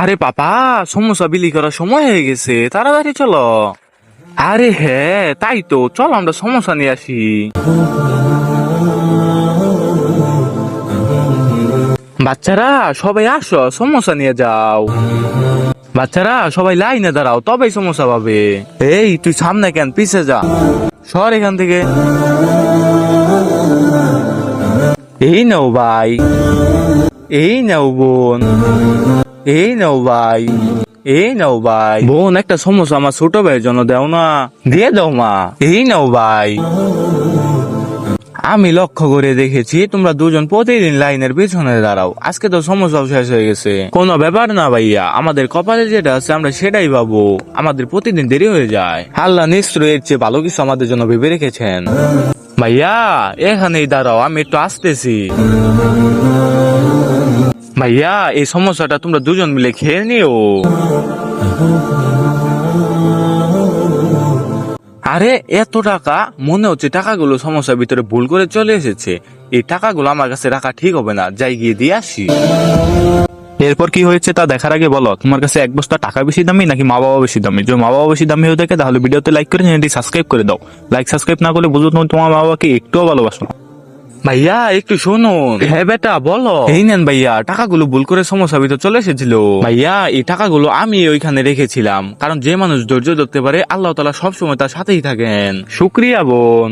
আরে পাপা, সমোসা বিলি করার সময় হয়ে গেছে, তাড়াতাড়ি চলো। আরে হ্যাঁ, তাই তো, চলো আমরা সমোসা নিয়ে আসি। বাচ্চারা সবাই আসো, সমোসা নিয়ে যাও। বাচ্চারা সবাই লাইনে দাঁড়াও, তবেই সমোসা পাবে। এই তুই সামনে কেন, পিছে যা, সর এখান থেকে। এই নাও ভাই, এই নাও বোন, এই নাও ভাই, এই নাও ভাই। বোন, একটা সমোসা আমার ছোট ভাইয়ের জন্য দাও না, দিয়ে দাও মা। এই নাও ভাই। আমি লক্ষ্য করে দেখেছি তোমরা দুজন প্রতিদিন লাইনের পিছনে দাঁড়াও, আজকে তো সমস্যাও শেষ হয়ে গেছে। কোনো ব্যাপার না ভাইয়া, আমাদের কপালে যেটা আছে আমরা সেটাই পাবো। আমাদের প্রতিদিন দেরি হয়ে যায়, আল্লাহ নিশ্চয়ই এর চেয়ে ভালো কিছু আমাদের জন্য ভেবে রেখেছেন। ভাইয়া এখানেই দাঁড়াও, আমি একটু আসতেছি। ভাইয়া এই সমস্যাটা তোমরা দুজন মিলে খেয়ে নিও। আরে এত টাকা, মনে হচ্ছে টাকাগুলো সমস্যার ভিতরে ভুল করে চলে এসেছে। এই টাকাগুলো আমার কাছে রাখা ঠিক হবে না, যাই গিয়ে দিয়ে আসি। এরপর কি হয়েছে তা দেখার আগে বলো, তোমার কাছে এক বস্তা টাকা বেশি দামি নাকি মা বাবা বেশি দামি? যদি মা বাবা বেশি দামি হয়ে থাকে তাহলে ভিডিওতে লাইক করে চ্যানেলটি সাবস্ক্রাইব করে দাও। লাইক সাবস্ক্রাইব না করলে বুঝো তুমি তোমার মা বাবাকে একটুও ভালোবাসো না। ভাইয়া একটু শুনুন। হ্যাঁ বেটা বলো। এই নেন ভাইয়া, টাকাগুলো ভুল করে সমস্যার ভিতর চলে এসেছিল। ভাইয়া এই টাকাগুলো আমি ওইখানে রেখেছিলাম, কারণ যে মানুষ ধৈর্য ধরতে পারে আল্লাহ তাআলা সবসময় তার সাথেই থাকেন। শুক্রিয়া বোন।